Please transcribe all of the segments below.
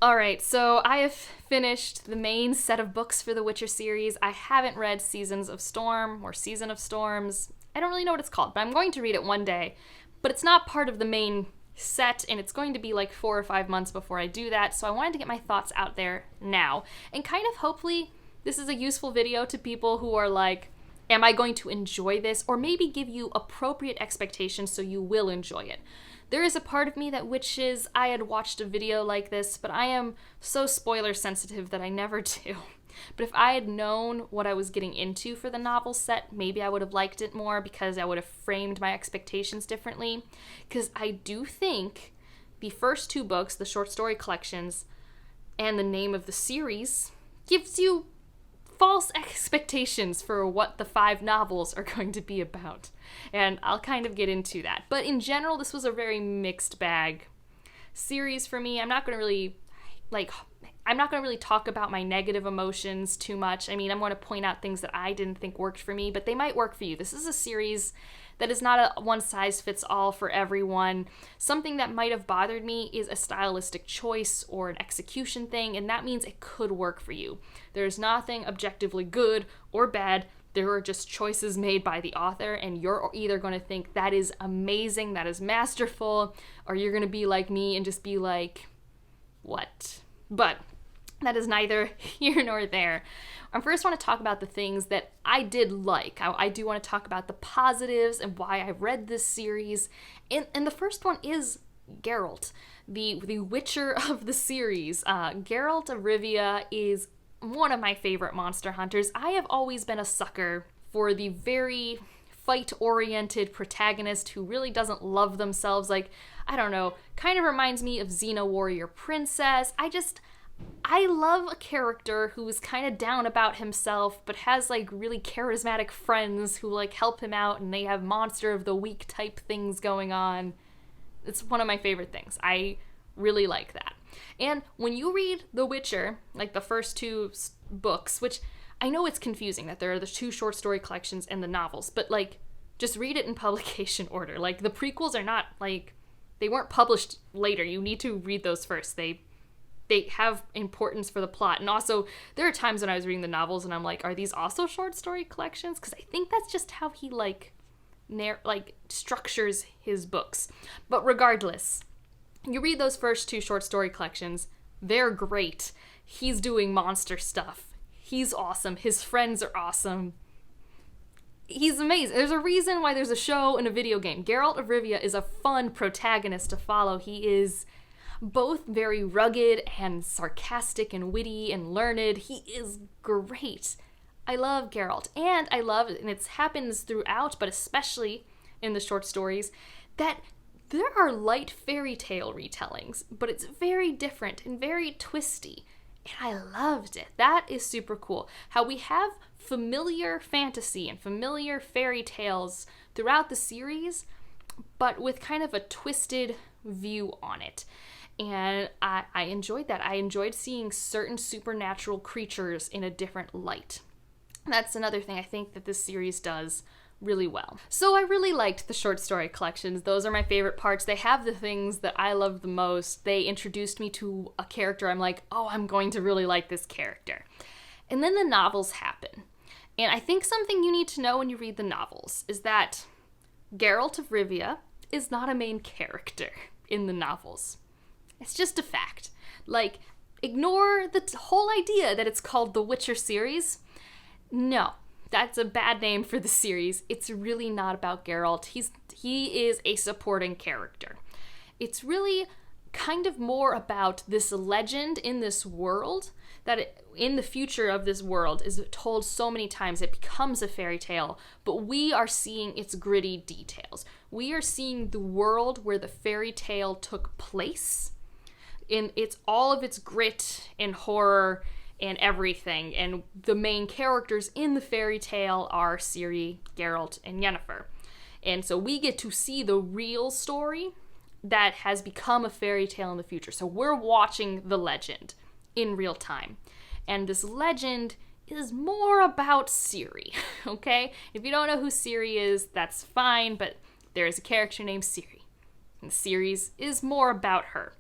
Alright, so I have finished the main set of books for the Witcher series. I haven't read Seasons of Storm or Season of Storms. I don't really know what it's called, but I'm going to read it one day. But it's not part of the main set, and it's going to be like 4 or 5 months before I do that, so I wanted to get my thoughts out there now. And kind of hopefully this is a useful video to people who are like, am I going to enjoy this? Or maybe give you appropriate expectations so you will enjoy it. There is a part of me that wishes I had watched a video like this, but I am so spoiler sensitive that I never do. But if I had known what I was getting into for the novel set, maybe I would have liked it more because I would have framed my expectations differently. Because I do think the first 2 books, the short story collections, and the name of the series gives you false expectations for what the 5 novels are going to be about. And I'll kind of get into that. But in general, this was a very mixed bag series for me. I'm not going to really talk about my negative emotions too much. I mean, I'm going to point out things that I didn't think worked for me, but they might work for you. This is a series that is not a one-size-fits-all for everyone. Something that might have bothered me is a stylistic choice or an execution thing, and that means it could work for you. There's nothing objectively good or bad. There are just choices made by the author, and you're either going to think that is amazing, that is masterful, or you're going to be like me and just be like, what? But that is neither here nor there. I first want to talk about the things that I did like. I do want to talk about the positives and why I read this series. And the first one is Geralt, the Witcher of the series. Geralt of Rivia is one of my favorite monster hunters. I have always been a sucker for the very fight-oriented protagonist who really doesn't love themselves. Like, I don't know, kind of reminds me of Xena Warrior Princess. I love a character who's kind of down about himself, but has like really charismatic friends who like help him out, and they have monster of the week type things going on. It's one of my favorite things. I really like that. And when you read The Witcher, like the first 2 books, which I know it's confusing that there are the 2 short story collections and the novels, but like just read it in publication order. Like the prequels are not like, they weren't published later. You need to read those first. They have importance for the plot. And also, there are times when I was reading the novels and I'm like, are these also short story collections? Because I think that's just how he structures his books. But regardless, you read those first 2 short story collections, they're great. He's doing monster stuff. He's awesome. His friends are awesome. He's amazing. There's a reason why there's a show and a video game. Geralt of Rivia is a fun protagonist to follow. He is both very rugged and sarcastic and witty and learned. He is great. I love Geralt. And I love, and it happens throughout, but especially in the short stories, that there are light fairy tale retellings, but it's very different and very twisty. And I loved it. That is super cool. How we have familiar fantasy and familiar fairy tales throughout the series, but with kind of a twisted view on it. And I enjoyed that. I enjoyed seeing certain supernatural creatures in a different light. That's another thing I think that this series does really well. So I really liked the short story collections. Those are my favorite parts. They have the things that I love the most. They introduced me to a character I'm like, oh, I'm going to really like this character. And then the novels happen. And I think something you need to know when you read the novels is that Geralt of Rivia is not a main character in the novels. It's just a fact. Like, ignore the whole idea that it's called the Witcher series. No, that's a bad name for the series. It's really not about Geralt. He is a supporting character. It's really kind of more about this legend in this world that in the future of this world is told so many times it becomes a fairy tale, but we are seeing its gritty details. We are seeing the world where the fairy tale took place in all of its grit and horror and everything, and the main characters in the fairy tale are Ciri, Geralt, and Yennefer. And so we get to see the real story that has become a fairy tale in the future. So we're watching the legend in real time. And this legend is more about Ciri, okay? If you don't know who Ciri is, that's fine, but there is a character named Ciri. And the series is more about her.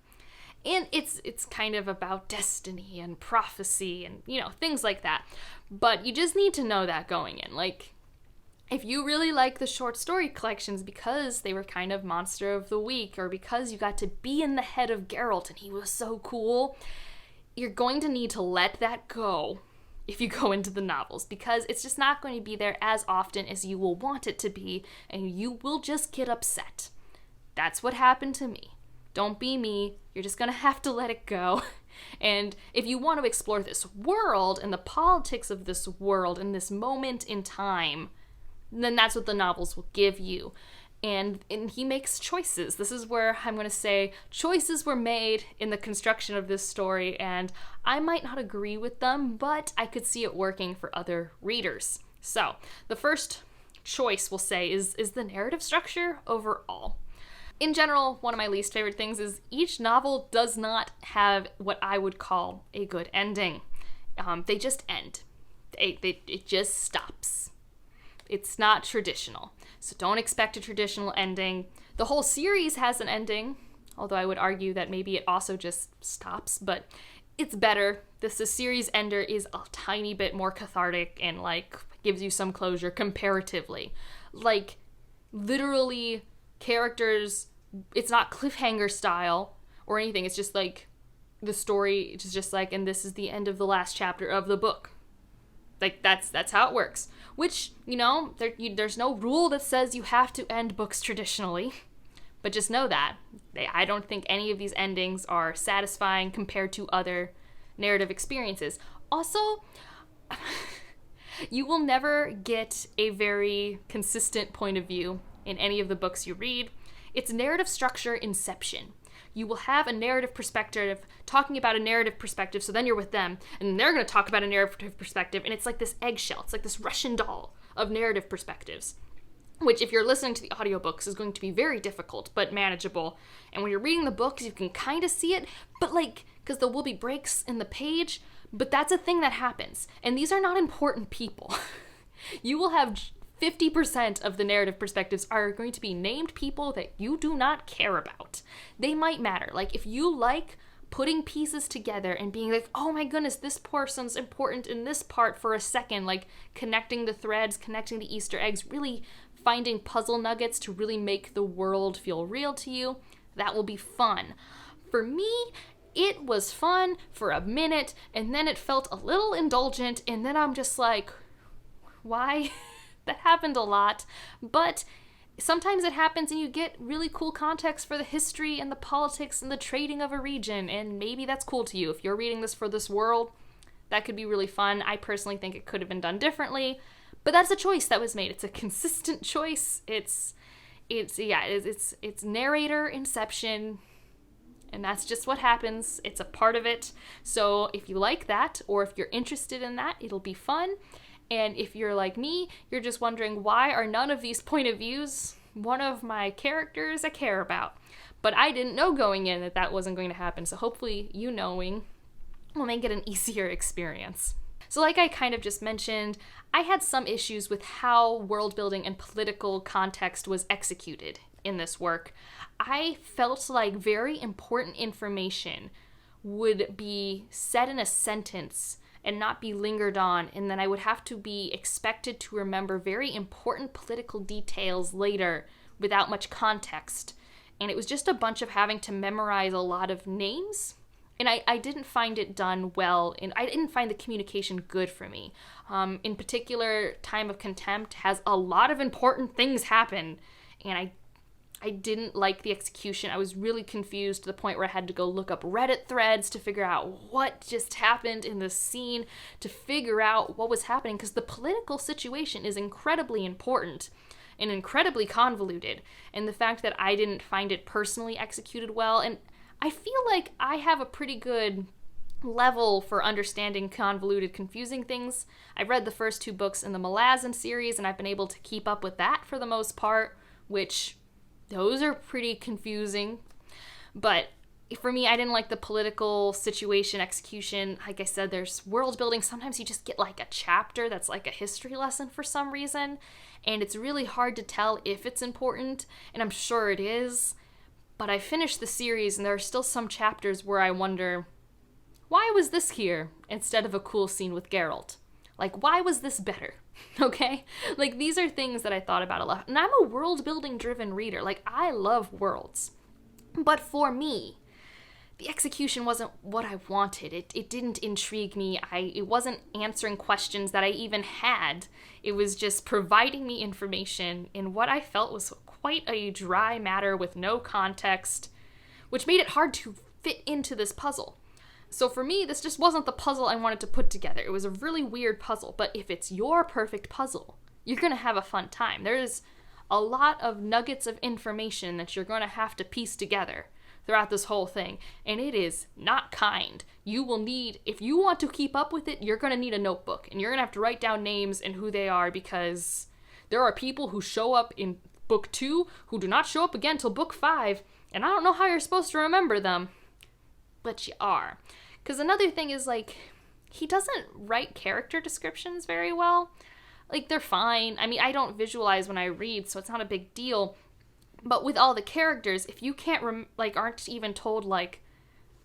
And it's kind of about destiny and prophecy and, things like that. But you just need to know that going in. Like, if you really like the short story collections because they were kind of monster of the week, or because you got to be in the head of Geralt and he was so cool, you're going to need to let that go if you go into the novels, because it's just not going to be there as often as you will want it to be, and you will just get upset. That's what happened to me. Don't be me. You're just gonna have to let it go. And if you want to explore this world and the politics of this world in this moment in time, then that's what the novels will give you. And he makes choices. This is where I'm going to say choices were made in the construction of this story, and I might not agree with them, but I could see it working for other readers. So, the first choice we'll say is the narrative structure overall. In general, one of my least favorite things is each novel does not have what I would call a good ending. They just end. It just stops. It's not traditional, so don't expect a traditional ending. The whole series has an ending, although I would argue that maybe it also just stops, but it's better. The series ender is a tiny bit more cathartic and, like, gives you some closure comparatively. Like, literally, characters, it's not cliffhanger style or anything. It's just like the story, it's just like, and this is the end of the last chapter of the book. Like, that's how it works. Which, there's no rule that says you have to end books traditionally. But just know that. I don't think any of these endings are satisfying compared to other narrative experiences. Also, you will never get a very consistent point of view in any of the books you read. It's narrative structure inception. You will have a narrative perspective talking about a narrative perspective, so then you're with them, and they're going to talk about a narrative perspective, and it's like this eggshell. It's like this Russian doll of narrative perspectives, which, if you're listening to the audiobooks, is going to be very difficult, but manageable. And when you're reading the books, you can kind of see it, but because there will be breaks in the page, but that's a thing that happens. And these are not important people. You will have 50% of the narrative perspectives are going to be named people that you do not care about. They might matter. Like, if you like putting pieces together and being like, oh my goodness, this person's important in this part for a second, like connecting the threads, connecting the Easter eggs, really finding puzzle nuggets to really make the world feel real to you, that will be fun. For me, it was fun for a minute, and then it felt a little indulgent, and then I'm just like, why? That happened a lot, but sometimes it happens and you get really cool context for the history and the politics and the trading of a region, and maybe that's cool to you. If you're reading this for this world, that could be really fun. I personally think it could have been done differently, but that's a choice that was made. It's a consistent choice. It's narrator inception, and that's just what happens. It's a part of it. So if you like that, or if you're interested in that, it'll be fun. And if you're like me, you're just wondering, why are none of these point of views one of my characters I care about? But I didn't know going in that that wasn't going to happen, so hopefully you knowing will make it an easier experience. So like I kind of just mentioned, I had some issues with how world building and political context was executed in this work. I felt like very important information would be said in a sentence and not be lingered on, and then I would have to be expected to remember very important political details later without much context. And it was just a bunch of having to memorize a lot of names, and I didn't find it done well, and I didn't find the communication good for me. In particular, Time of Contempt has a lot of important things happen, and I didn't like the execution. I was really confused to the point where I had to go look up Reddit threads to figure out what just happened in this scene, to figure out what was happening, because the political situation is incredibly important and incredibly convoluted. And the fact that I didn't find it personally executed well, and I feel like I have a pretty good level for understanding convoluted, confusing things. I've read the first 2 books in the Malazan series, and I've been able to keep up with that for the most part, which those are pretty confusing. But for me, I didn't like the political situation execution. Like I said, there's world building. Sometimes you just get like a chapter that's like a history lesson for some reason, and it's really hard to tell if it's important, and I'm sure it is. But I finished the series, and there are still some chapters where I wonder, why was this here instead of a cool scene with Geralt? Like, why was this better? Okay? Like, these are things that I thought about a lot. And I'm a world-building driven reader. Like, I love worlds. But for me, the execution wasn't what I wanted. It didn't intrigue me. It wasn't answering questions that I even had. It was just providing me information in what I felt was quite a dry matter with no context, which made it hard to fit into this puzzle. So for me, this just wasn't the puzzle I wanted to put together. It was a really weird puzzle, but if it's your perfect puzzle, you're going to have a fun time. There's a lot of nuggets of information that you're going to have to piece together throughout this whole thing, and it is not kind. You will need, if you want to keep up with it, you're going to need a notebook, and you're going to have to write down names and who they are, because there are people who show up in book 2 who do not show up again till book 5, and I don't know how you're supposed to remember them, but you are. Because another thing is, like, he doesn't write character descriptions very well. Like, they're fine. I mean, I don't visualize when I read, so it's not a big deal. But with all the characters, if you can't, aren't even told, like,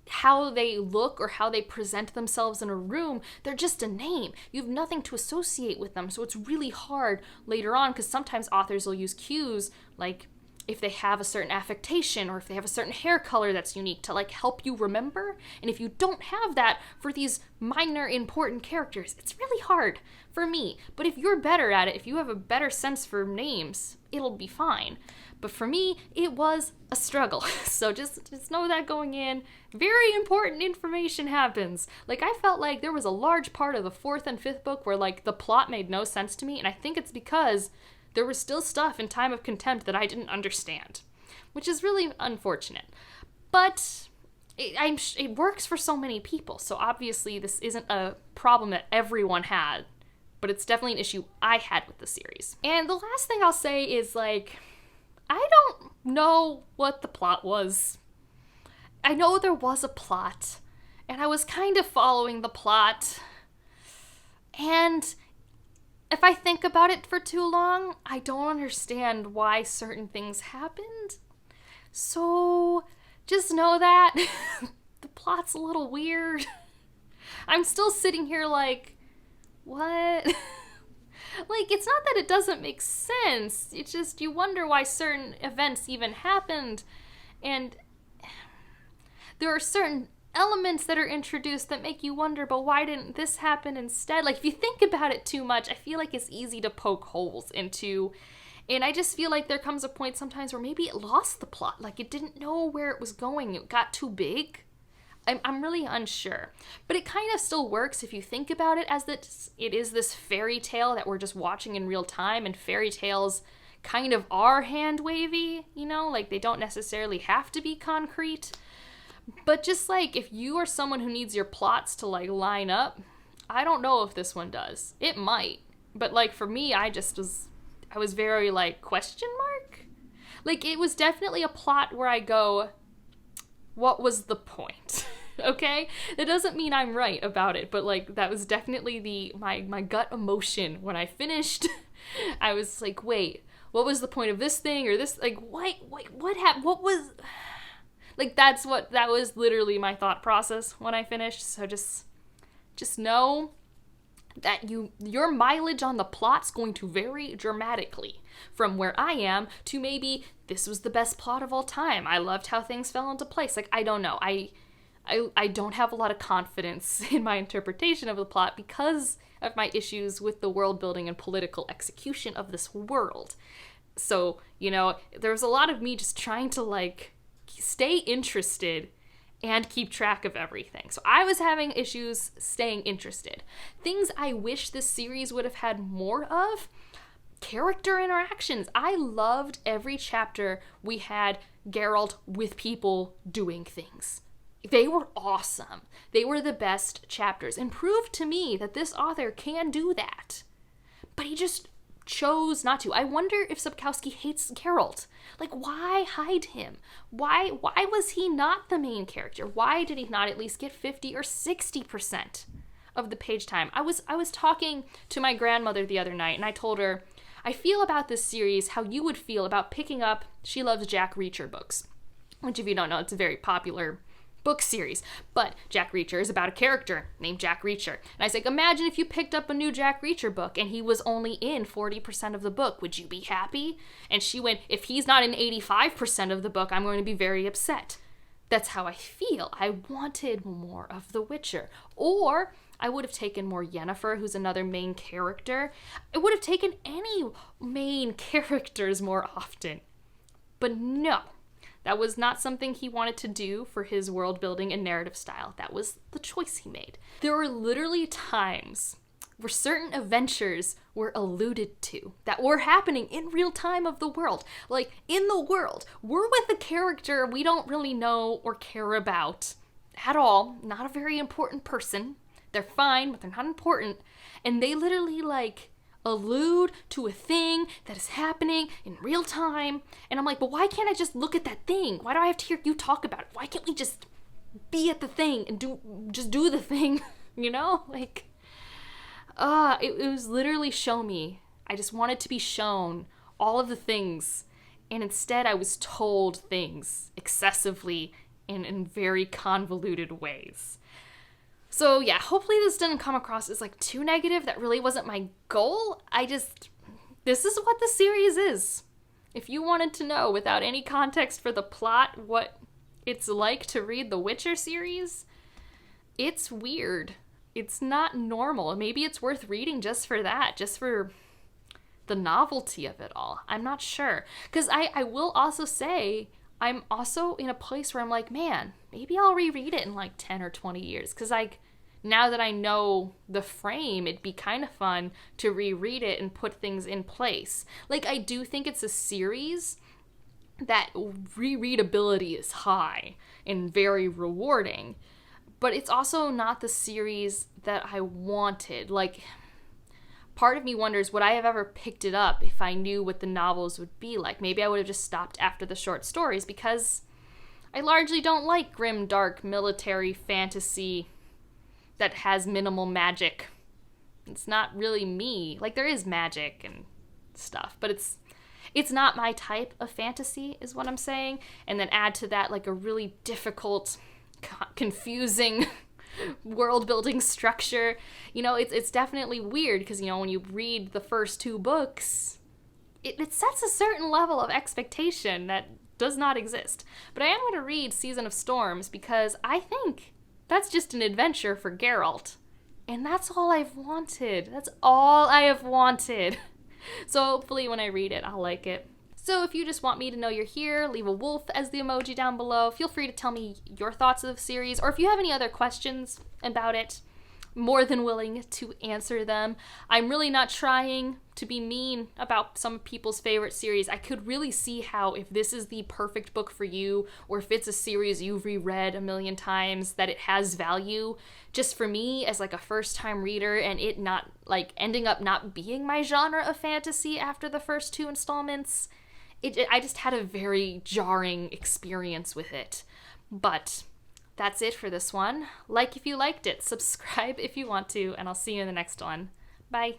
how they look or how they present themselves in a room, they're just a name. You have nothing to associate with them, so it's really hard later on, because sometimes authors will use cues, like, if they have a certain affectation or if they have a certain hair color that's unique to, like, help you remember. And if you don't have that for these minor important characters, it's really hard for me. But if you're better at it, if you have a better sense for names, it'll be fine. But for me, it was a struggle. So just know that going in, very important information happens. Like, I felt like there was a large part of the 4th and 5th book where, like, the plot made no sense to me, and I think it's because there was still stuff in Time of Contempt that I didn't understand, which is really unfortunate. But it works for so many people, so obviously this isn't a problem that everyone had, but it's definitely an issue I had with the series. And the last thing I'll say is, like, I don't know what the plot was. I know there was a plot, and I was kind of following the plot, and if I think about it for too long, I don't understand why certain things happened. So just know that the plot's a little weird. I'm still sitting here like, what? Like, it's not that it doesn't make sense. It's just you wonder why certain events even happened. And there are certain elements that are introduced that make you wonder, but why didn't this happen instead? Like, if you think about it too much, I feel like it's easy to poke holes into, and I just feel like there comes a point sometimes where maybe it lost the plot, like it didn't know where it was going, it got too big. I'm really unsure, but it kind of still works if you think about it as that it is this fairy tale that we're just watching in real time, and fairy tales kind of are hand-wavy, you know, like they don't necessarily have to be concrete. But just, like, if you are someone who needs your plots to, like, line up, I don't know if this one does. It might. But, like, for me, I was very, like, question mark? Like, it was definitely a plot where I go, what was the point? Okay? That doesn't mean I'm right about it, but, like, that was definitely my gut emotion when I finished. I was like, wait, what was the point of this thing or this? Like, what happened? What was... Like, that was literally my thought process when I finished, so just know that your mileage on the plot's going to vary dramatically from where I am to maybe this was the best plot of all time. I loved how things fell into place. Like, I don't know. I don't have a lot of confidence in my interpretation of the plot because of my issues with the world building and political execution of this world. So, you know, there was a lot of me just trying to, like, stay interested and keep track of everything. So I was having issues staying interested. Things I wish this series would have had more of: character interactions. I loved every chapter we had Geralt with people doing things. They were awesome. They were the best chapters and proved to me that this author can do that. But he just chose not to. I wonder if Sapkowski hates Geralt. Like, why hide him? Why was he not the main character? Why did he not at least get 50 or 60% of the page time? I was talking to my grandmother the other night, and I told her, I feel about this series how you would feel about picking up She Loves Jack Reacher books. which, if you don't know, it's a very popular book series. But Jack Reacher is about a character named Jack Reacher. And I was like, imagine if you picked up a new Jack Reacher book and he was only in 40% of the book. Would you be happy? And she went, if he's not in 85% of the book, I'm going to be very upset. That's how I feel. I wanted more of The Witcher. Or I would have taken more Yennefer, who's another main character. I would have taken any main characters more often. But no. That was not something he wanted to do for his world building and narrative style. That was the choice he made. There were literally times where certain adventures were alluded to that were happening in real time of the world. Like, in the world, we're with a character we don't really know or care about at all. Not a very important person. They're fine, but they're not important. And they literally, like, allude to a thing that is happening in real time. And I'm like, but why can't I just look at that thing? Why do I have to hear you talk about it? Why can't we just be at the thing and do the thing? You know? Like, it was literally show me. I just wanted to be shown all of the things. And instead I was told things excessively and in very convoluted ways. So yeah, hopefully this didn't come across as like too negative. That really wasn't my goal. This is what the series is. If you wanted to know without any context for the plot what it's like to read the Witcher series, it's weird. It's not normal. Maybe it's worth reading just for that, just for the novelty of it all. I'm not sure. Because I will also say, I'm also in a place where I'm like, man, maybe I'll reread it in like 10 or 20 years. Because now that I know the frame, it'd be kind of fun to reread it and put things in place. Like, I do think it's a series that rereadability is high and very rewarding. But it's also not the series that I wanted. Like, part of me wonders, would I have ever picked it up if I knew what the novels would be like? Maybe I would have just stopped after the short stories, because I largely don't like grim, dark, military fantasy that has minimal magic. It's not really me. Like, there is magic and stuff, but it's not my type of fantasy, is what I'm saying. And then add to that, like, a really difficult, confusing world-building structure. You know, it's definitely weird, because, you know, when you read the first two books, it sets a certain level of expectation that does not exist. But I am going to read Season of Storms, because I think that's just an adventure for Geralt. And that's all I've wanted. That's all I have wanted. So hopefully when I read it, I'll like it. So if you just want me to know you're here, leave a wolf as the emoji down below. Feel free to tell me your thoughts of the series, or if you have any other questions about it, more than willing to answer them. I'm really not trying to be mean about some people's favorite series. I could really see how, if this is the perfect book for you, or if it's a series you've reread a million times, that it has value. Just for me, as like a first-time reader, and it not, like, ending up not being my genre of fantasy after the first two installments, I just had a very jarring experience with it. But that's it for this one. Like if you liked it, subscribe if you want to, and I'll see you in the next one. Bye.